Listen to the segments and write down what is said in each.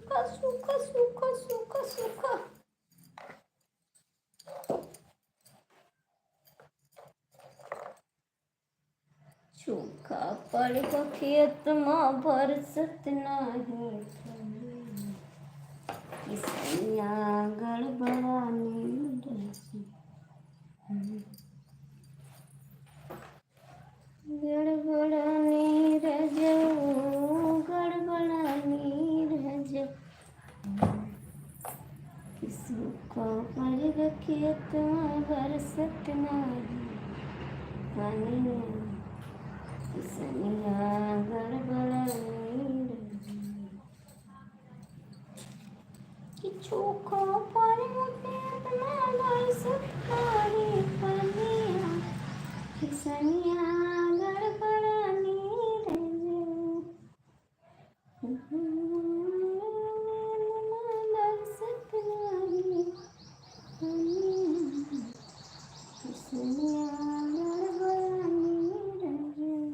सूखा सूखा सूखा सूखा सूखा। सूखा पड़ खेत में बरसत नहीं, किसनिया गड़बड़ानी रही, गड़बड़ानी रह जाओ, गड़बड़ानी रह जाओ। सूखा पड़ खेत में बरसत नहीं, पानी किसनिया गड़बड़ानी रही, कि सूखा पड़ खेत में बरसत नहीं, पानी किसनिया गड़बड़ानी रह जाओ, बरसत नहीं, पानी किसनिया गड़बड़ानी रह जाओ।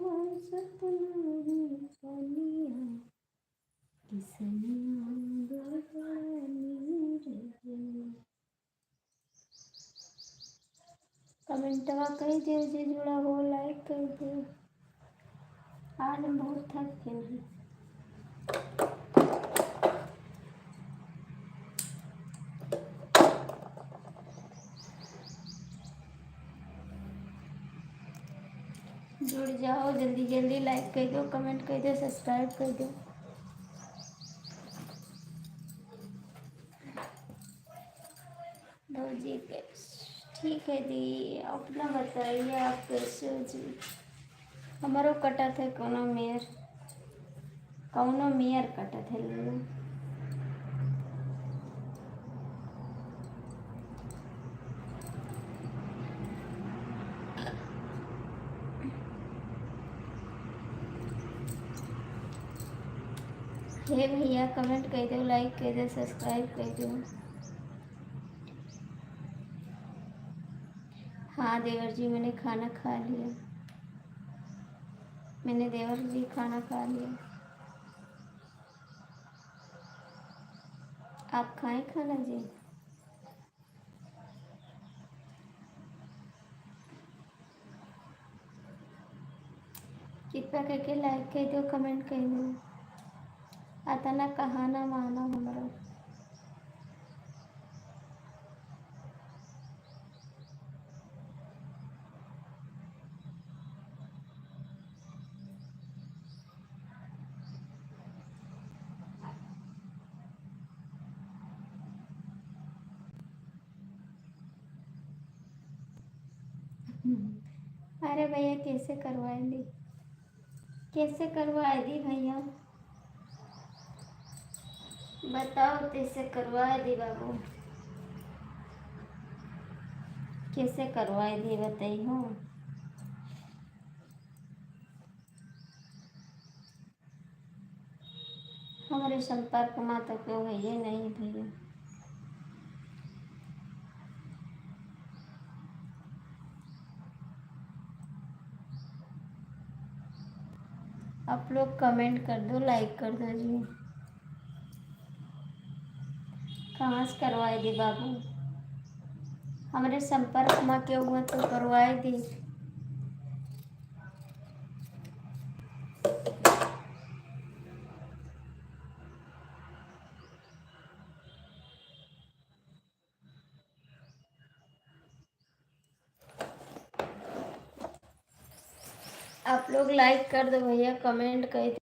बरसत नहीं, पानी किसनिया गड़बड़ानी रह जाओ। कमेंटवा कही दियो जे जुड़ा हो, लाइक कर दियो। आज हम बहुत थक गए हैं। जुड़ जाओ जल्दी जल्दी, लाइक कर दो, कमेंट कर दो, सब्सक्राइब कर दो। जी ठीक है दी, अपना बताइए आप कैसे हो जी। हमारो कटा थे कौनो मेयर कटा थे लोग। हे भैया कमेंट कर दो, लाइक कर दो, सब्सक्राइब कर दो। हाँ देवर जी मैंने खाना खा लिया, मैंने देवर जी खाना खा लिया। आप खाएं खाना जी। कृपया करके लाइक कर दो, कमेंट कर दो। आता ना कहाना मानो हमारा। अरे भैया कैसे करवाए दी, कैसे करवाए दी भैया बताओ, कैसे करवाए दी बाबू, कैसे करवाए दी बताइए। हमारे संपर्क में तो क्यों है ये नहीं भैया। आप लोग कमेंट कर दो, लाइक कर दो जी। कहाँ से करवाए दी बाबू, हमारे संपर्क में क्यों हुआ तो करवाए दी। आप लोग लाइक कर दो भैया, कमेंट कर दो।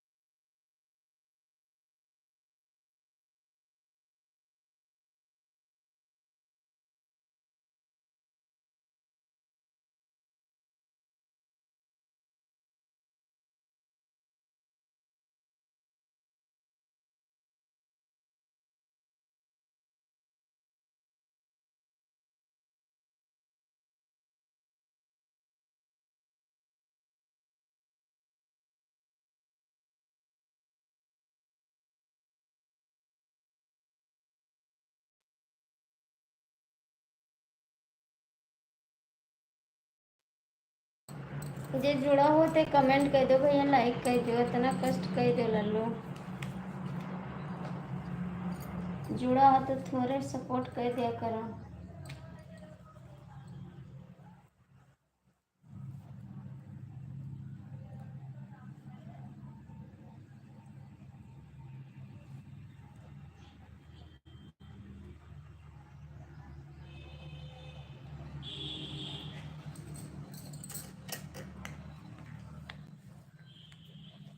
जे जुड़ा हो तो कमेंट कर दो भैया, लाइक कर दो, इतना कष्ट कर दो लल्लो। जुड़ा हो तो थोड़े सपोर्ट कर दिया करो।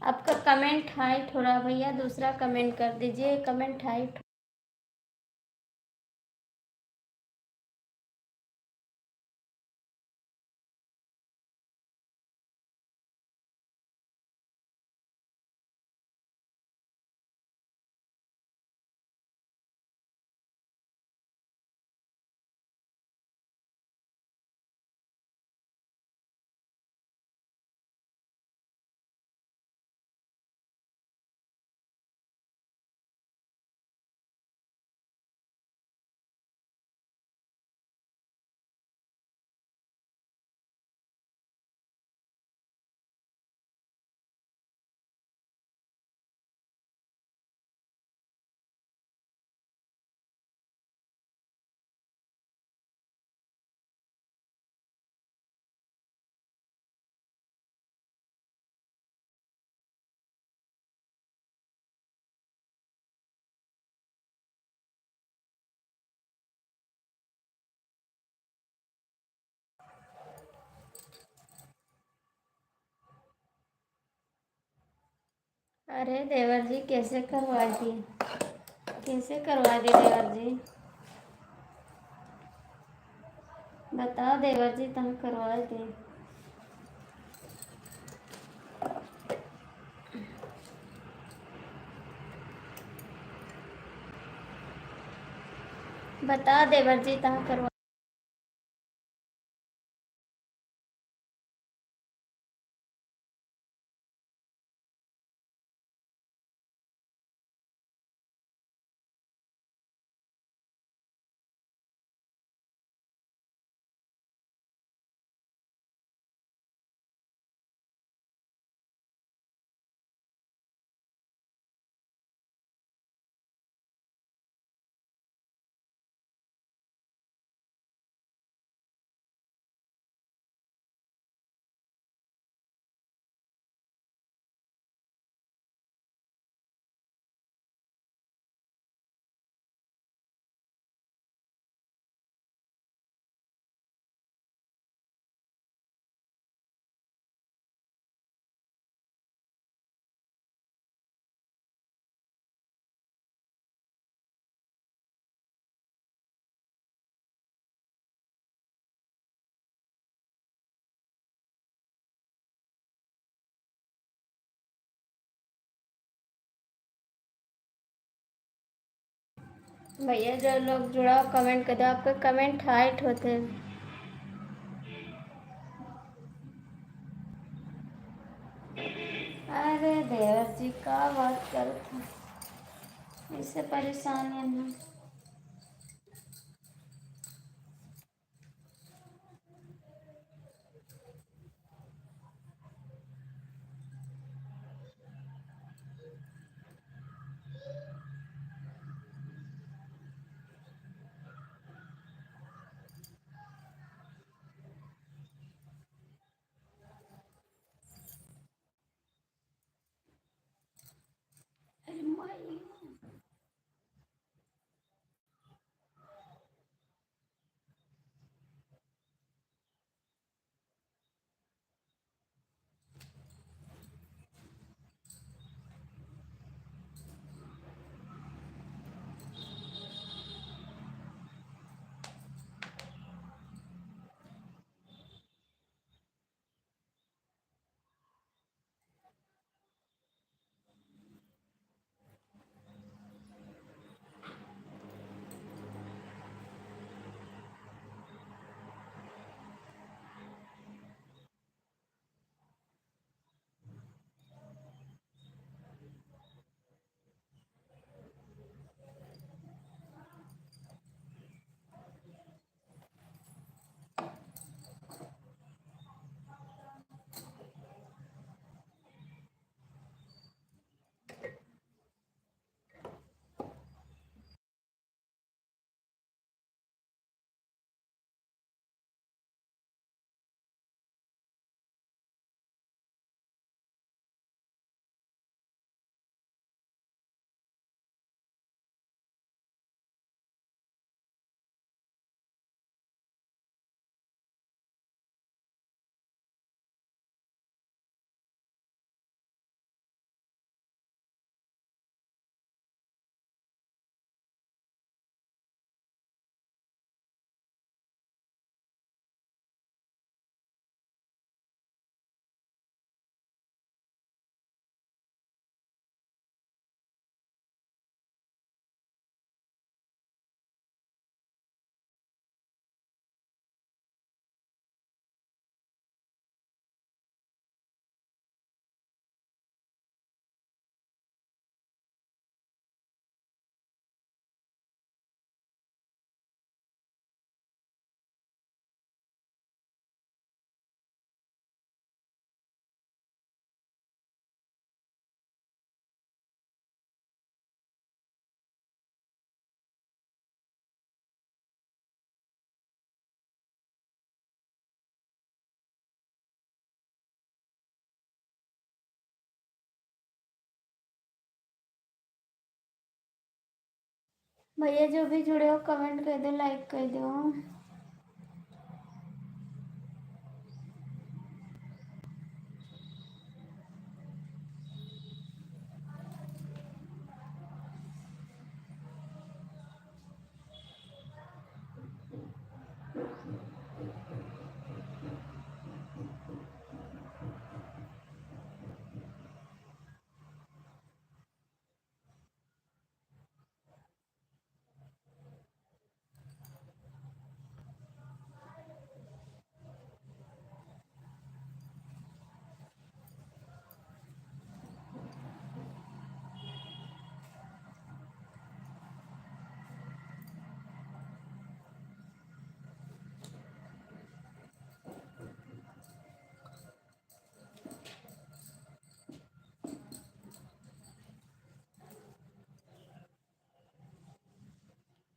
आपका कमेंट हाइट हो रहा भैया, दूसरा कमेंट कर दीजिए, कमेंट हाइट। अरे देवर जी कैसे करवा दी, कैसे करवा दी देवर जी, बताओ देवर जी, तुम करवा दे। बता देवर जी, तुम करवा। भैया जो लोग जुड़ा कमेंट कर दो, आपका कमेंट हाइट होते हैं। अरे देवर जी का बात करो था। इससे परेशान है ना। अरे माई। भैया जो भी जुड़े हो कमेंट कर दो, लाइक कर दो।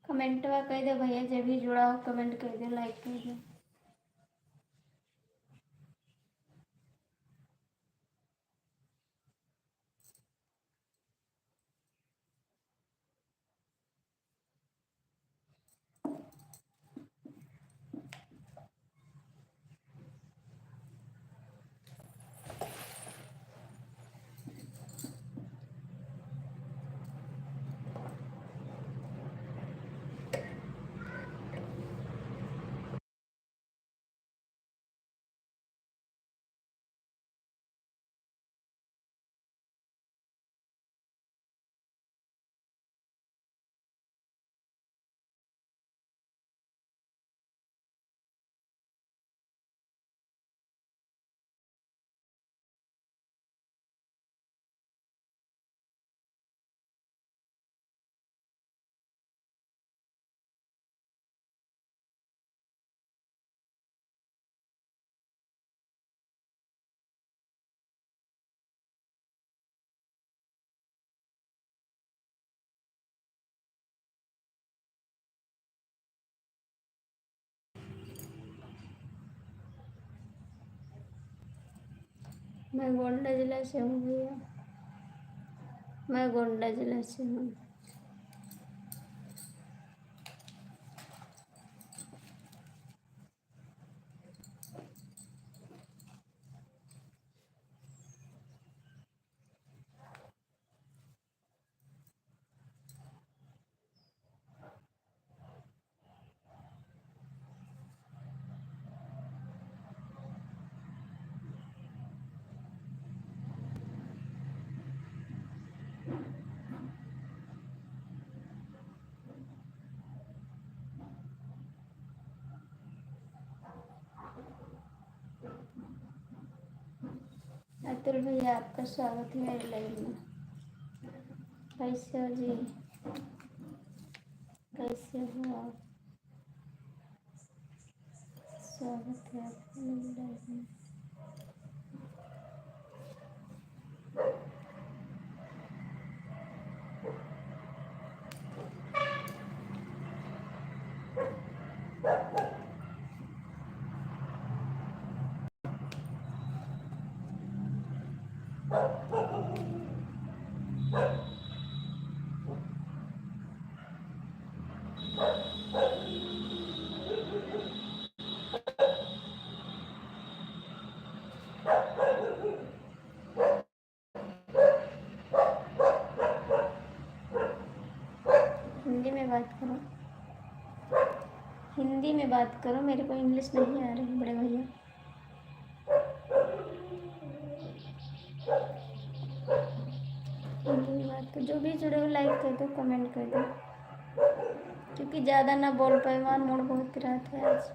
कमेंट कर दो भैया, जब भी जुड़ा हो कमेंट कर दो, लाइक कर दो। मैं गोंडा जिला से हूँ भैया, मैं गोंडा जिला से हूँ। अतुल भैया आपका स्वागत है मेरे लाइव में। कैसे हो जी, कैसे हो आप? स्वागत है आपका मेरे लाइव में। हिंदी में बात करो, हिंदी में बात करो, मेरे को इंग्लिश नहीं आ रही बड़े भैया। हिंदी में बात करो, जो भी जुड़े हो लाइक कर दो, कमेंट कर दो, क्योंकि ज़्यादा ना बोल पाए, मान मूड बहुत रात है आज।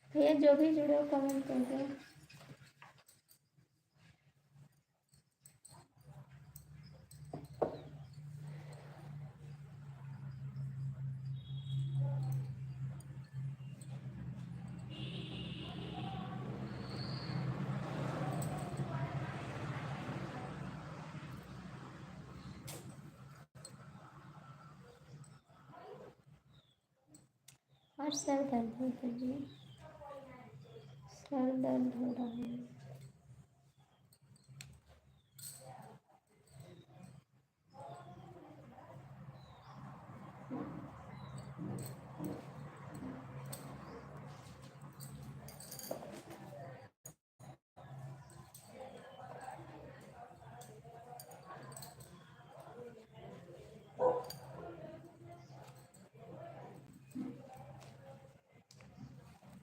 भैया जो भी जुड़े हो कमेंट कर दो। और सर दर्द होता है जी, सर दर्द हो रहा है।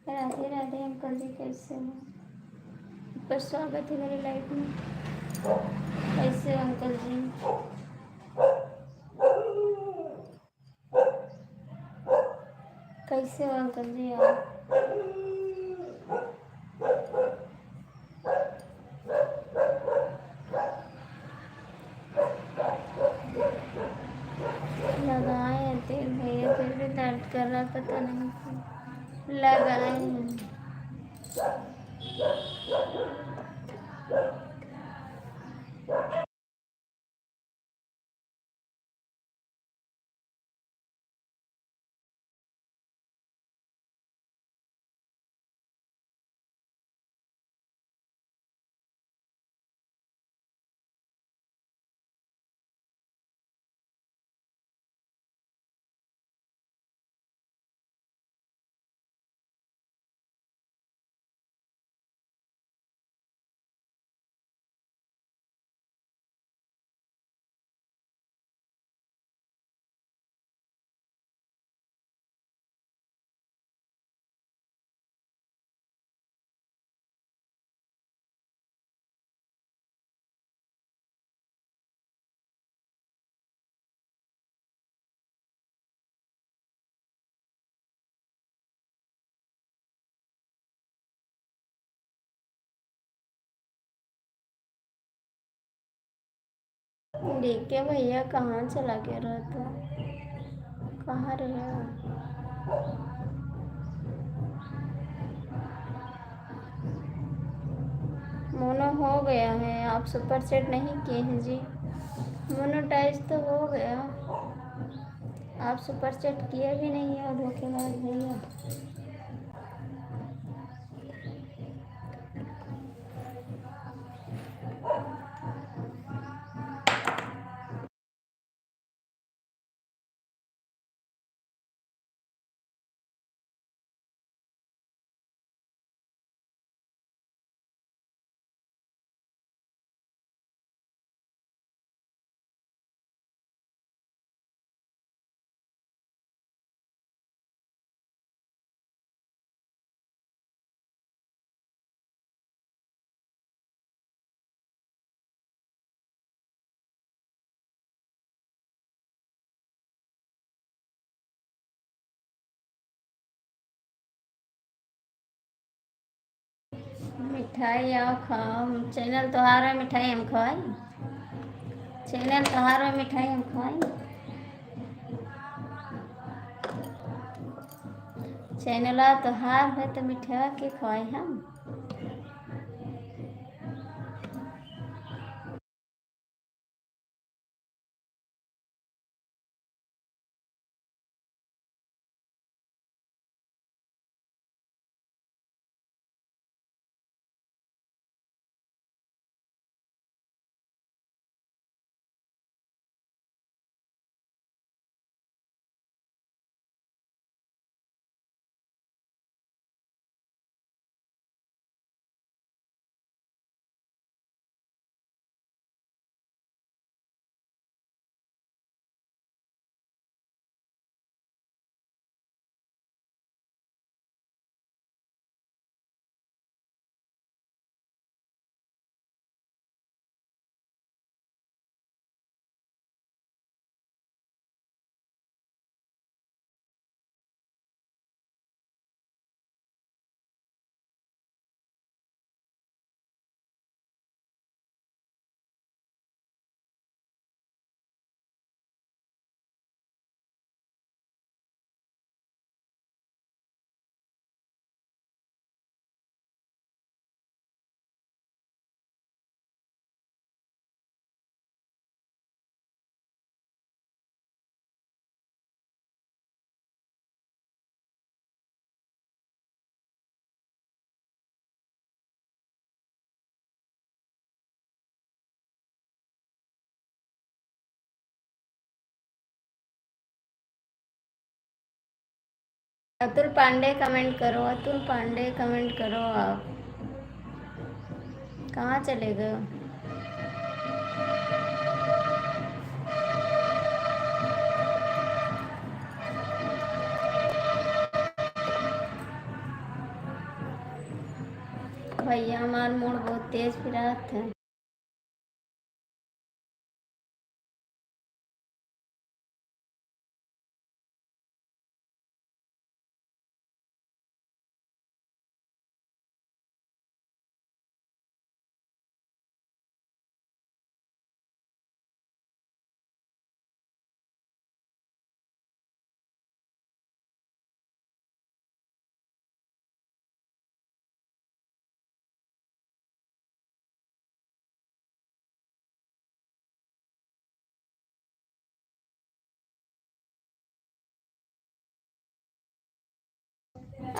राधे राधे अंकल जी, कैसे हो? आपका स्वागत है मेरे लाइफ में। कैसे हो अंकल जी? कैसे हो अंकल जी आप? लगाए तेल भैया, फिर भी दर्द कर रहा, पता नहीं क्यों। लगाए डीके भैया कहाँ चला गया रहा था? कहाँ रहे? मोनो हो गया है, आप सुपर सेट नहीं किए हैं जी। मोनोटाइज तो हो गया, आप सुपर सेट किए भी नहीं है और धोखेबाज भैया। मिठाई आओ खाओ, चैनल तोहार है, मिठाई हम खवाई। चैनल तोहार है, मिठाई हम खवाई। चैनल तोहार है तो मिठाई के खवाई हम। अतुल पांडे कमेंट करो, अतुल पांडे कमेंट करो। आप कहाँ चले गए? भैया हमार मूड बहुत तेज फिरा था।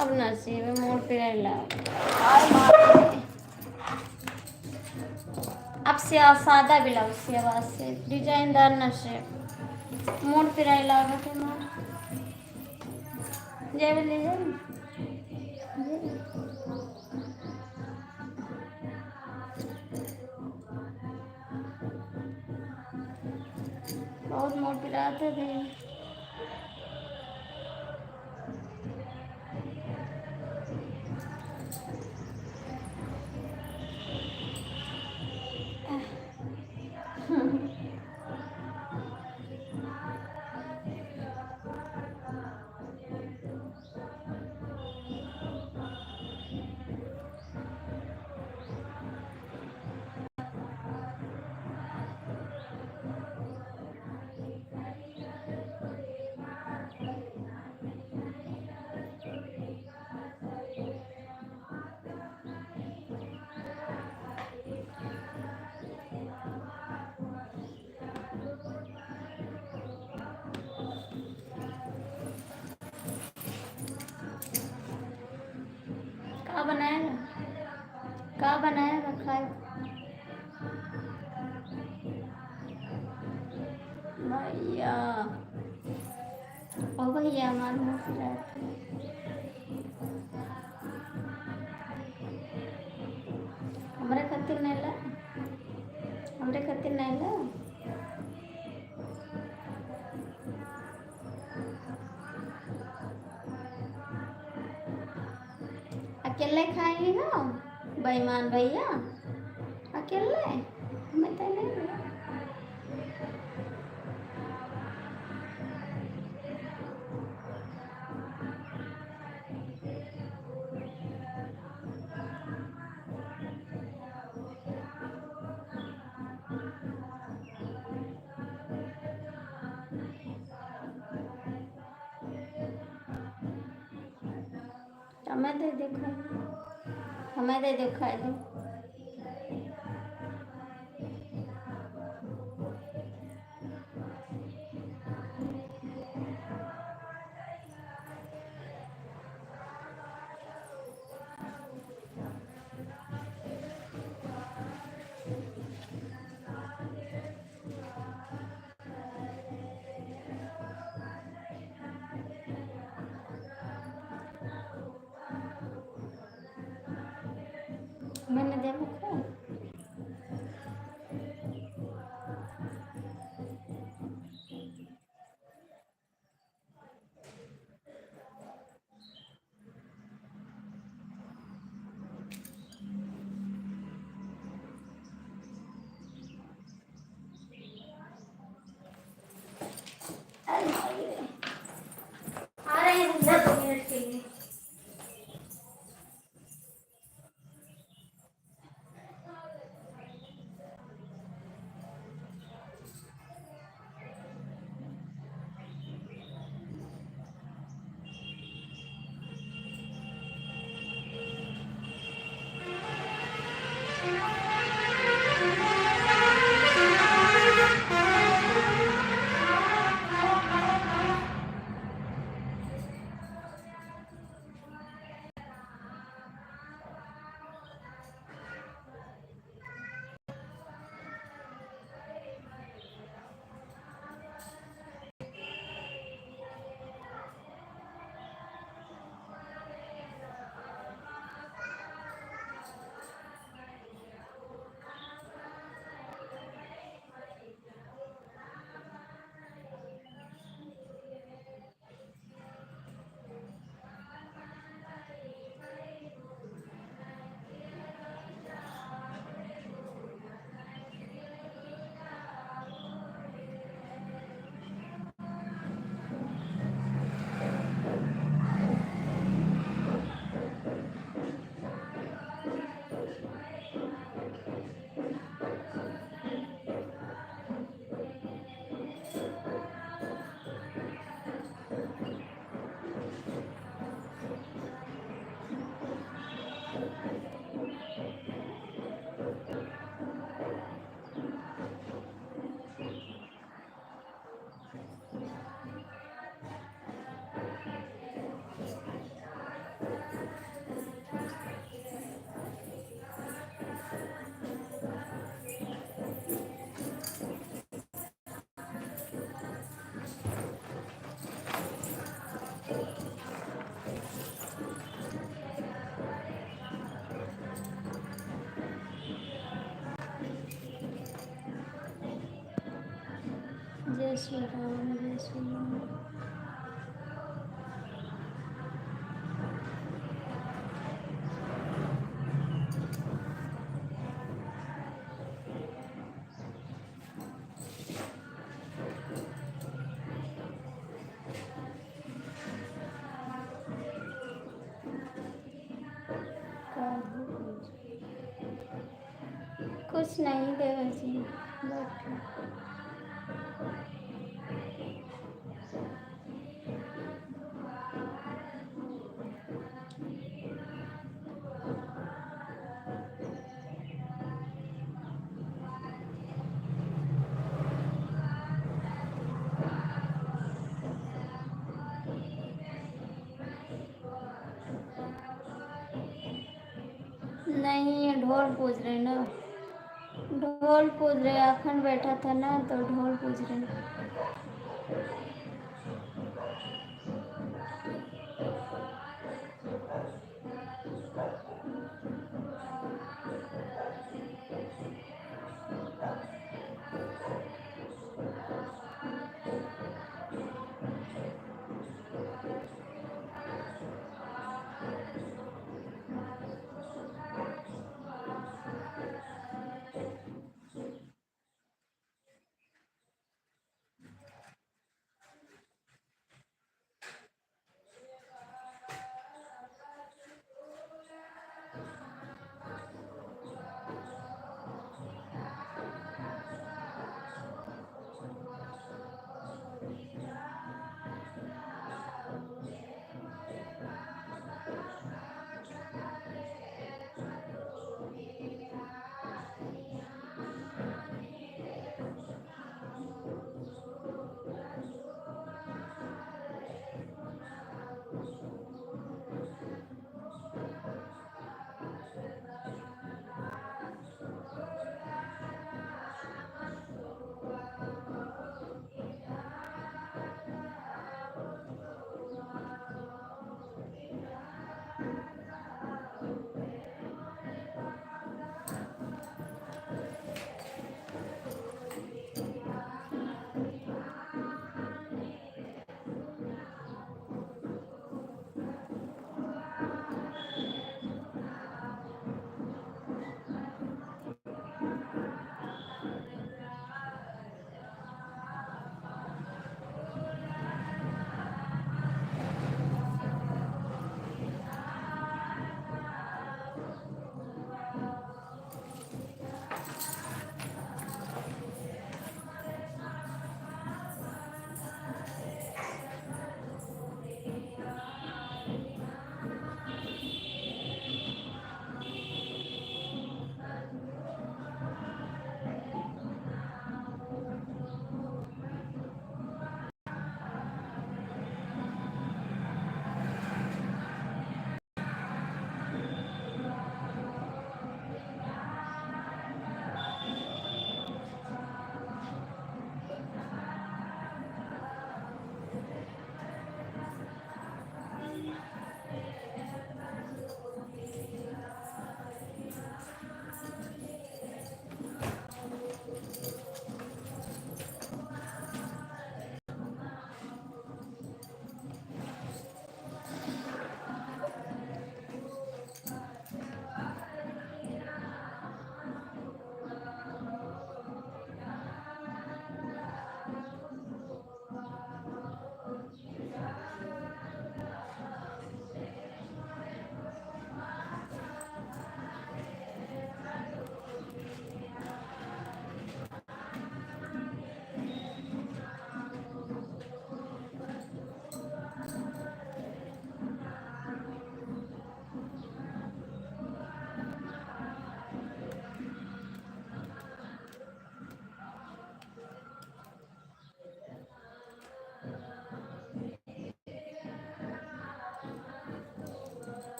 अब नसीब है मूड फिरायला। अब सादा ब्लाउज सेवा से डिजाइनदार नशे मूड फिरायला लागत है। मार जय ले जाए बहुत मूड फिराते थे। का बनाया रखा है भैया? ओ भैया मालूम हमरे खातिर नहीं ला, हमरे खातिर नहीं ला। अकेले खाएंगे हो बेईमान भैया? अकेले मैं तो नहीं ला। हमें दे दे खाए, हमें दे दे खाए दे। मैंने दे खाए। आ रहे हैं 10 मिनट के लिए। जय श्री राम, जय श्री राम। कुछ नहीं देवर जी, बैठो। नहीं, ये ढोल पूज रहे ना, ढोल पूज रहे। अखंड बैठा था ना तो ढोल पूज रहे।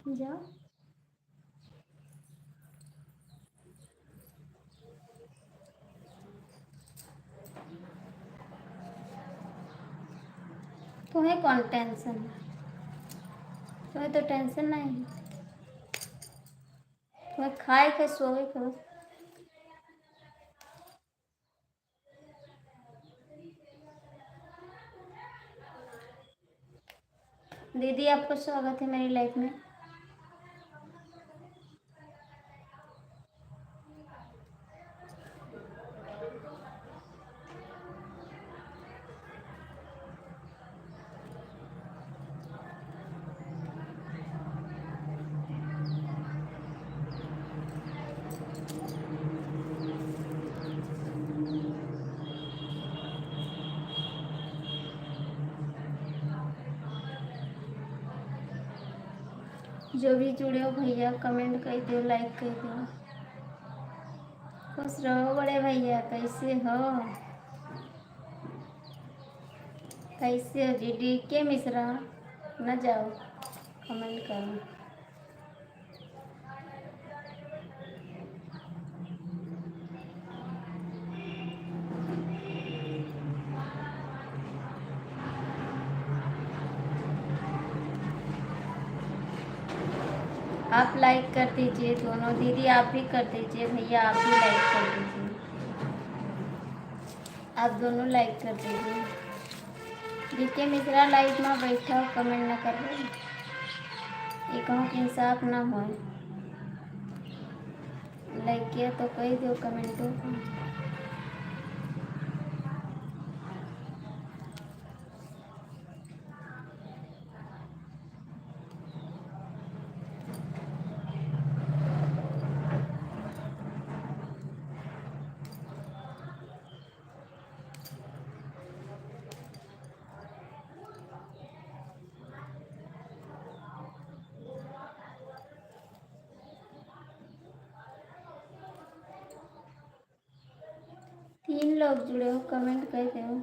जाओ। तुम्हें कौन टेंशन है? तुम्हें तो टेंशन नहीं है। तुम्हें खाए के सोए के बस। दीदी आपका स्वागत है मेरी लाइफ में। जो भी जुड़े हो भैया कमेंट कर दो, लाइक कर दो। खुश रहो बड़े भैया, कैसे हो? कैसे हो जी? डी के मिश्रा न जाओ, कमेंट करो। आप लाइक कर दीजिए दोनों। दीदी आप भी कर दीजिए, भैया आप भी लाइक कर दीजिए। आप दोनों लाइक कर दीजिए। डीके मिश्रा लाइव में बैठा हो, कमेंट ना कर रहे। ये कहूँ कि इंसाफ ना हो। लाइक किया तो कह दो कमेंटों को। 3 लोग जुड़े हो, कमेंट कर दो।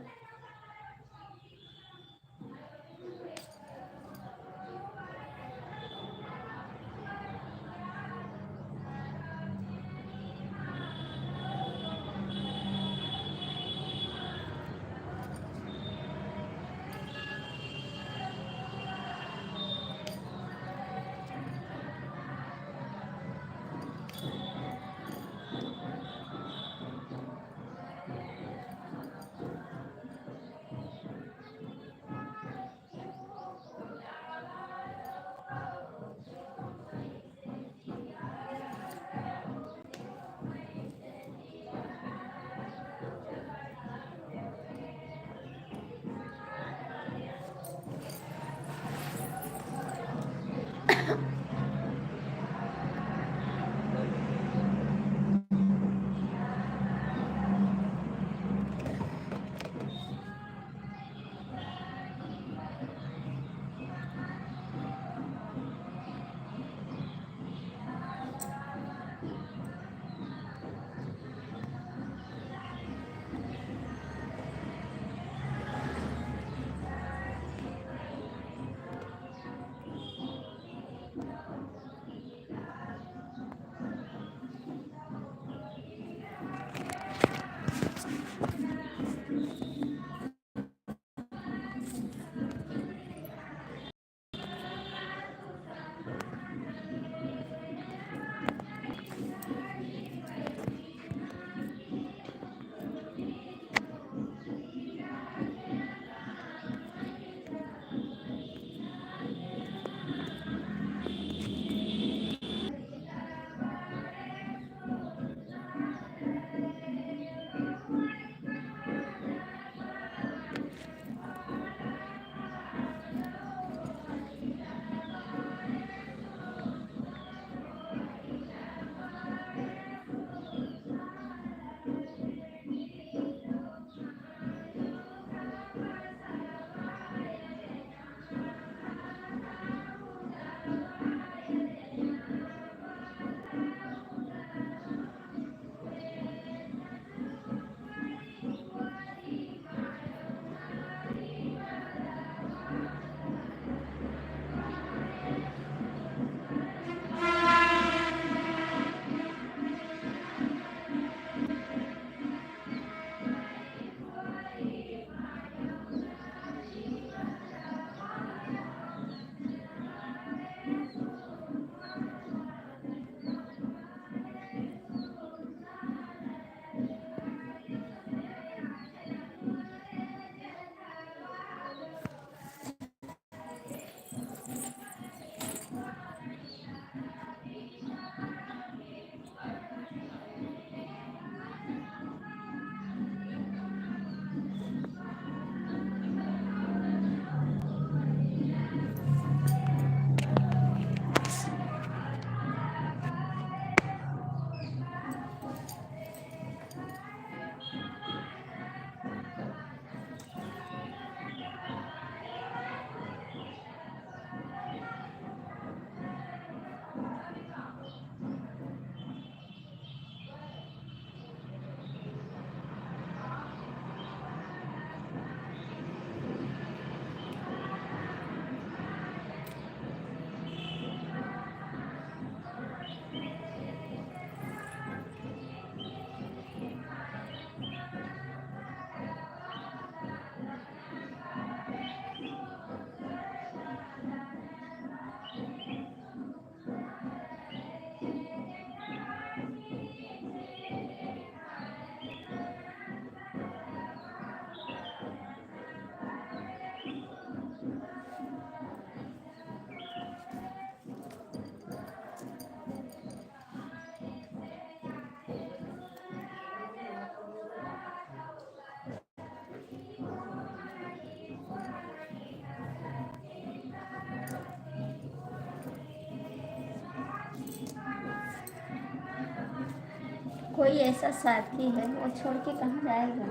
कोई ऐसा साथी है, वो छोड़ के कहाँ जाएगा।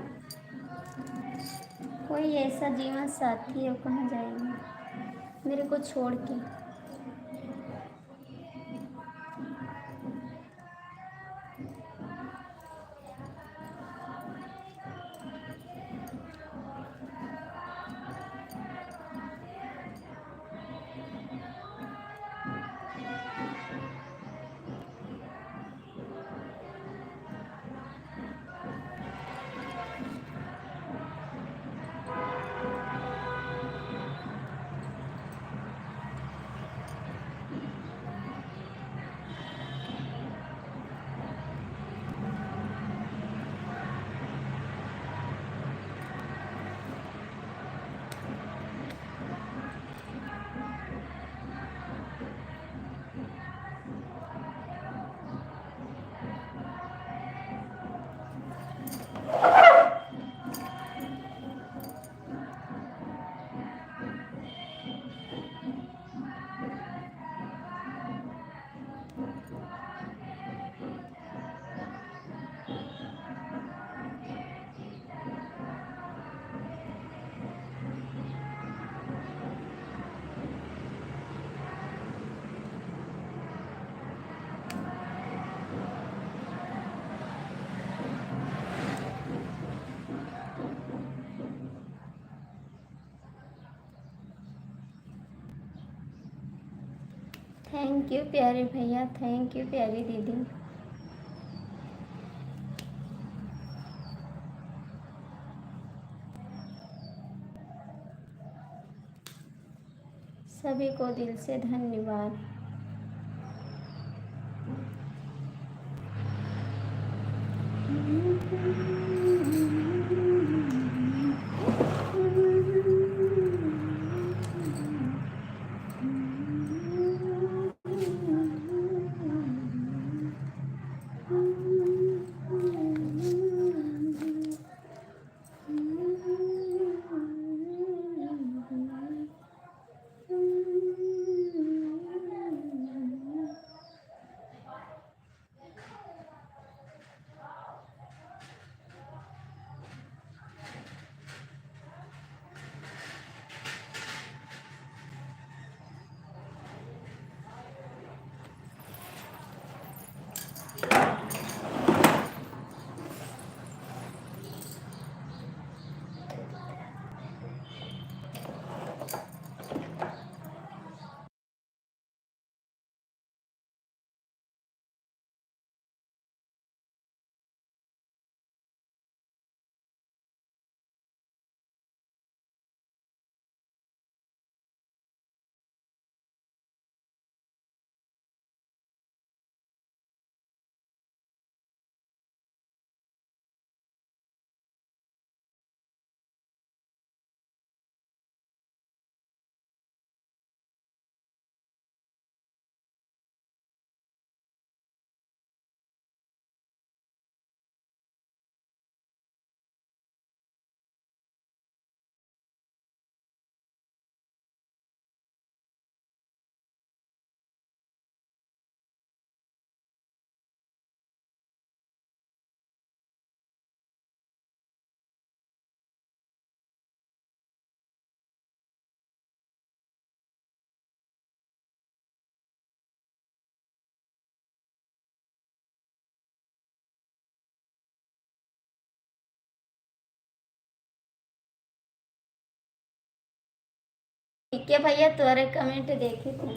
कोई ऐसा जीवन साथी है, वो कहाँ जाएगा मेरे को छोड़ के। थैंक यू प्यारे भैया, थैंक यू प्यारी दीदी। सभी को दिल से धन्यवाद। ठीक है भैया, तुम्हारे कमेंट देखे थे।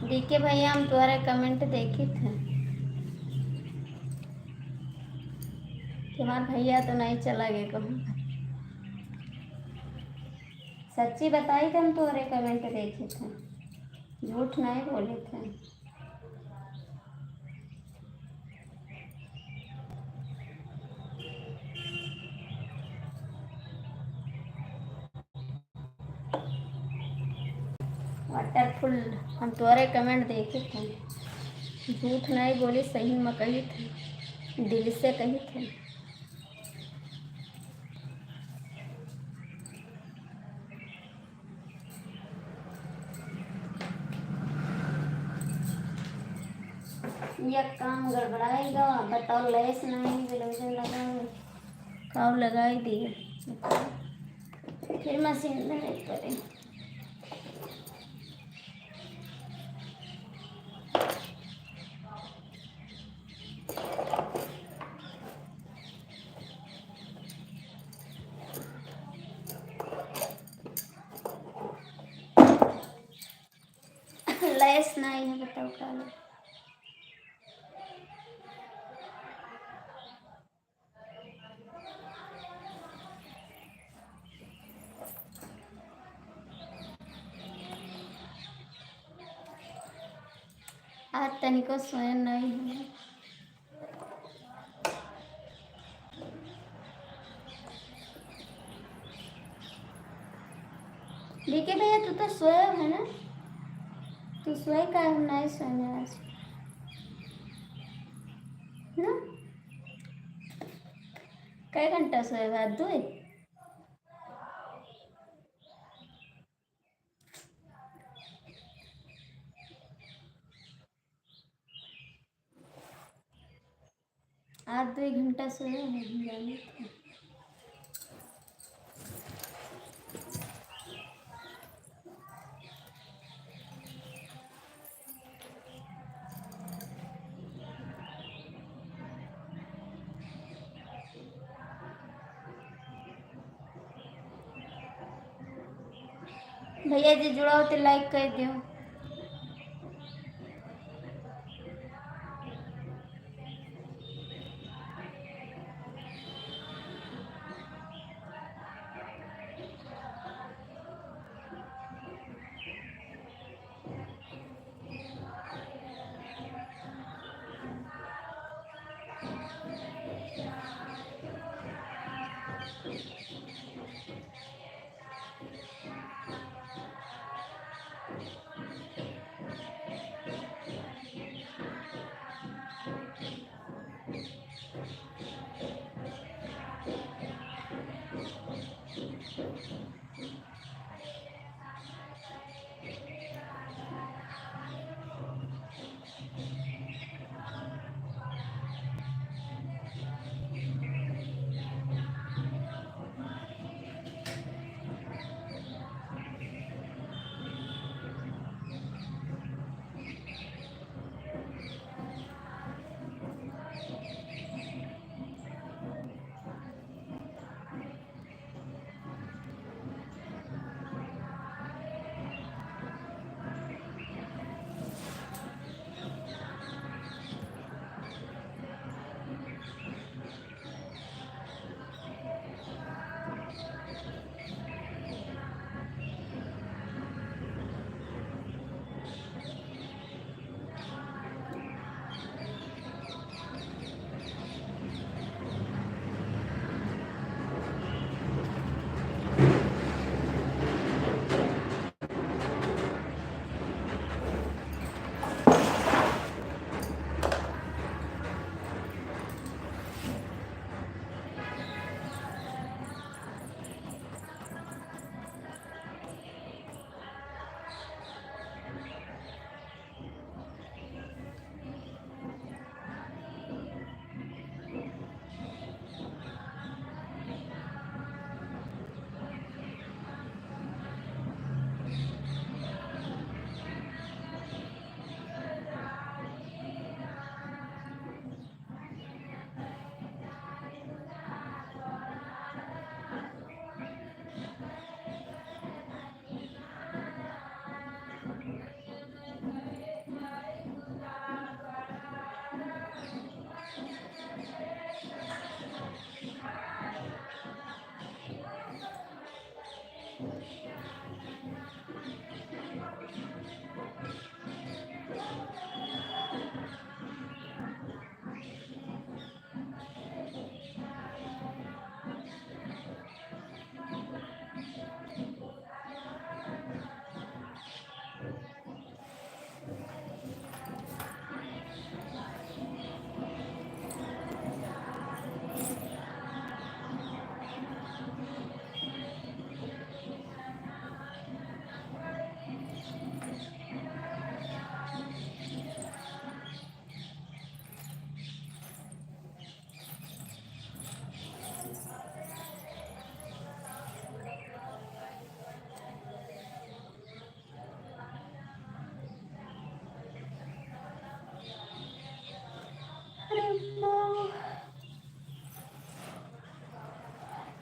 डीके भैया, हम तुम्हारे कमेंट देखे थे। तुम्हारा भैया तो नहीं चला गया कहूँ। सच्ची बताई थे, हम तुम्हारे कमेंट देखे थे, झूठ नहीं बोले थे। वाटरफुल, हम तुम्हारे कमेंट देखे थे, झूठ नहीं बोली, सही में कही थे, दिल से कही थे। यह काम गड़बड़ाएगा। बताओ, लेस नहीं ब्लाउज लगाओ, काव लगाई दिए, फिर मशीन में करें। लेस नहीं है, बताओ क्या लो। आज तनिको स्वयं नहीं है। देखिए भैया, तू तो सोया है ना, तू सोए का हम नहीं सोने आज ना। कई घंटा सोएगा? 2। आज 2 घंटा सोया है, जाने थे। भैया जी जुड़ा हो तो लाइक कर दियो।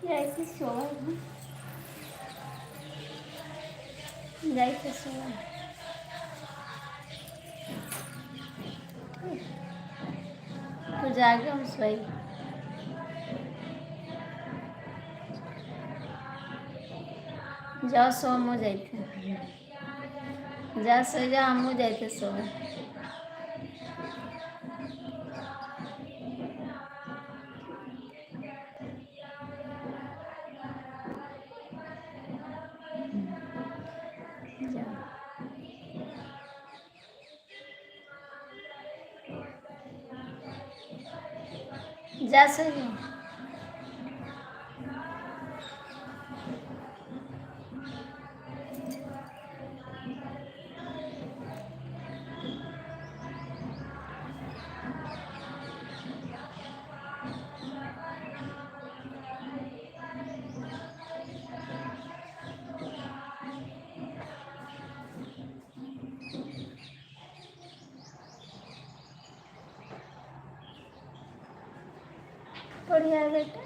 जाके सोओ जाके सोओ तो जाके हम सोई जाओ सो हम जाते जा सो जा हम जाते सो जा सो जा बढ़िया बेटा